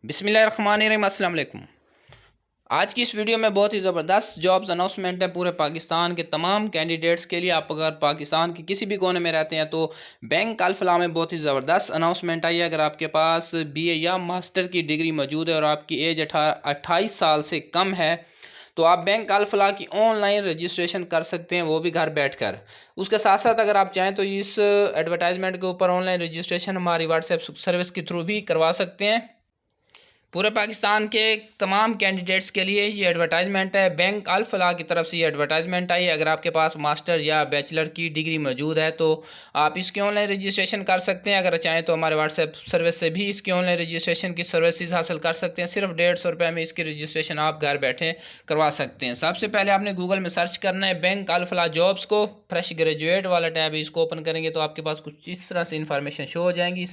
बिस्मिल्लाहिर्रहमानिर्रहीम, अस्सलाम वालेकुम। आज की इस वीडियो में बहुत ही ज़बरदस्त जॉब्स अनाउंसमेंट है पूरे पाकिस्तान के तमाम कैंडिडेट्स के लिए। आप अगर पाकिस्तान के किसी भी कोने में रहते हैं तो बैंक अल-फलाह में बहुत ही ज़बरदस्त अनाउंसमेंट आई है। अगर आपके पास बीए या मास्टर की डिग्री मौजूद है और आपकी एज 28 साल से कम है तो आप बैंक अल-फलाह की ऑनलाइन रजिस्ट्रेशन कर सकते हैं, वो भी घर बैठकर। उसके साथ साथ अगर आप चाहें तो इस एडवर्टाइजमेंट के ऊपर ऑनलाइन रजिस्ट्रेशन हमारी व्हाट्सएप सर्विस के थ्रू भी करवा सकते हैं। पूरे पाकिस्तान के तमाम कैंडिडेट्स के लिए ये एडवर्टाइजमेंट है। बैंक अल-फलाह की तरफ से ये एडवर्टाइजमेंट आई है। अगर आपके पास मास्टर या बैचलर की डिग्री मौजूद है तो आप इसकी ऑनलाइन रजिस्ट्रेशन कर सकते हैं। अगर चाहें तो हमारे व्हाट्सएप सर्विस से भी इसकी ऑनलाइन रजिस्ट्रेशन की सर्विसेज हासिल कर सकते हैं। सिर्फ 150 रुपये में इसकी रजिस्ट्रेशन आप घर बैठे करवा सकते हैं। सबसे पहले आपने गूगल में सर्च करना है बैंक अल-फलाह जॉब्स को। फ्रेश ग्रेजुएट वाला टैब है, इसको ओपन करेंगे तो आपके पास कुछ इस तरह से इंफॉर्मेशन शो हो जाएंगी।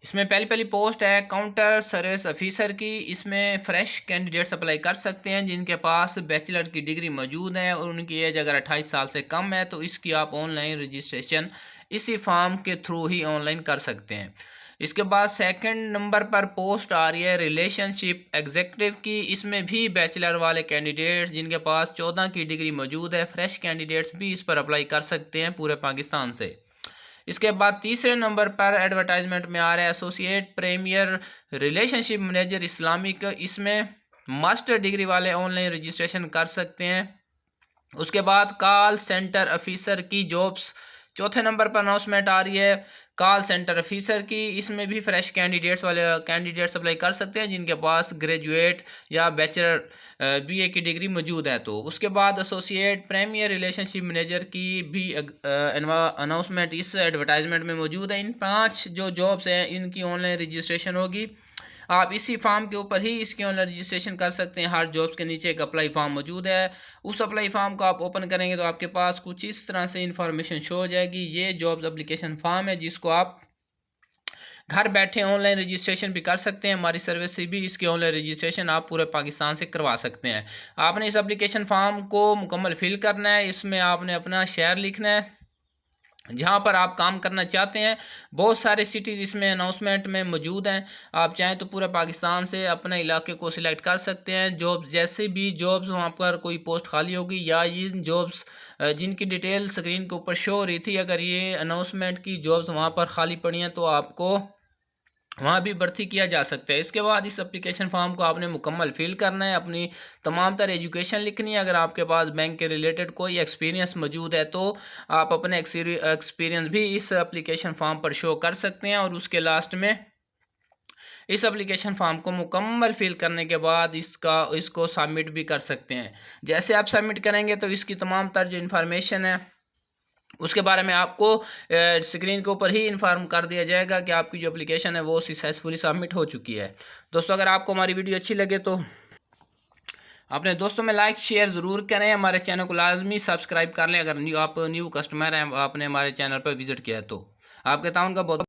इसमें पहली पोस्ट है काउंटर सर्विस ऑफिसर की। इसमें फ्रेश कैंडिडेट्स अप्लाई कर सकते हैं जिनके पास बैचलर की डिग्री मौजूद है और उनकी एज अगर 28 साल से कम है तो इसकी आप ऑनलाइन रजिस्ट्रेशन इसी फॉर्म के थ्रू ही ऑनलाइन कर सकते हैं। इसके बाद सेकंड नंबर पर पोस्ट आ रही है रिलेशनशिप एग्जीक्यूटिव की। इसमें भी बैचलर वाले कैंडिडेट्स जिनके पास 14 की डिग्री मौजूद है, फ्रेश कैंडिडेट्स भी इस पर अप्लाई कर सकते हैं पूरे पाकिस्तान से। इसके बाद तीसरे नंबर पर एडवर्टाइजमेंट में आ रहा है associate premier relationship manager Islamic. इसमें मास्टर डिग्री वाले ऑनलाइन रजिस्ट्रेशन कर सकते हैं। उसके बाद कॉल सेंटर ऑफिसर की जॉब्स चौथे नंबर पर अनाउंसमेंट आ रही है कॉल सेंटर ऑफिसर की। इसमें भी फ्रेश कैंडिडेट्स अप्लाई कर सकते हैं जिनके पास ग्रेजुएट या बैचलर बीए की डिग्री मौजूद है। तो उसके बाद एसोसिएट प्रीमियर रिलेशनशिप मैनेजर की भी अनाउंसमेंट इस एडवर्टाइजमेंट में मौजूद है। इन 5 जो जॉब्स हैं इनकी ऑनलाइन रजिस्ट्रेशन होगी। आप इसी फॉर्म के ऊपर ही इसकी ऑनलाइन रजिस्ट्रेशन कर सकते हैं। हर जॉब्स के नीचे एक अप्लाई फॉर्म मौजूद है। उस अप्लाई फॉर्म को आप ओपन करेंगे तो आपके पास कुछ इस तरह से इंफॉर्मेशन शो हो जाएगी। ये जॉब्स एप्लीकेशन फॉर्म है जिसको आप घर बैठे ऑनलाइन रजिस्ट्रेशन भी कर सकते हैं। हमारी सर्विस से भी इसकी ऑनलाइन रजिस्ट्रेशन आप पूरे पाकिस्तान से करवा सकते हैं। आपने इस एप्लीकेशन फॉर्म को मुकम्मल फिल करना है। इसमें आपने अपना शहर लिखना है जहाँ पर आप काम करना चाहते हैं। बहुत सारे सिटीज़ इसमें अनाउंसमेंट में मौजूद हैं। आप चाहें तो पूरे पाकिस्तान से अपने इलाके को सिलेक्ट कर सकते हैं। जॉब्स जैसे भी जॉब्स वहाँ पर कोई पोस्ट खाली होगी या इन जॉब्स जिनकी डिटेल स्क्रीन के ऊपर शो हो रही थी, अगर ये अनाउंसमेंट की जॉब्स वहाँ पर खाली पड़ी हैं तो आपको वहाँ भी भर्ती किया जा सकता है। इसके बाद इस एप्लीकेशन फॉर्म को आपने मुकम्मल फिल करना है। अपनी तमाम तरह एजुकेशन लिखनी है। अगर आपके पास बैंक के रिलेटेड कोई एक्सपीरियंस मौजूद है तो आप अपने एक्सपीरियंस भी इस एप्लीकेशन फॉर्म पर शो कर सकते हैं। और उसके लास्ट में इस एप्लीकेशन फॉर्म को मुकम्मल फिल करने के बाद इसको सबमिट भी कर सकते हैं। जैसे आप सबमिट करेंगे तो इसकी तमाम तरह जो इन्फॉर्मेशन है उसके बारे में आपको स्क्रीन के ऊपर ही इन्फॉर्म कर दिया जाएगा कि आपकी जो एप्लीकेशन है वो सक्सेसफुली सबमिट हो चुकी है। दोस्तों, अगर आपको हमारी वीडियो अच्छी लगे तो अपने दोस्तों में लाइक शेयर ज़रूर करें। हमारे चैनल को लाजमी सब्सक्राइब कर लें। अगर आप न्यू कस्टमर हैं, आपने हमारे चैनल पर विज़िट किया है तो आपके ताउन का बहुत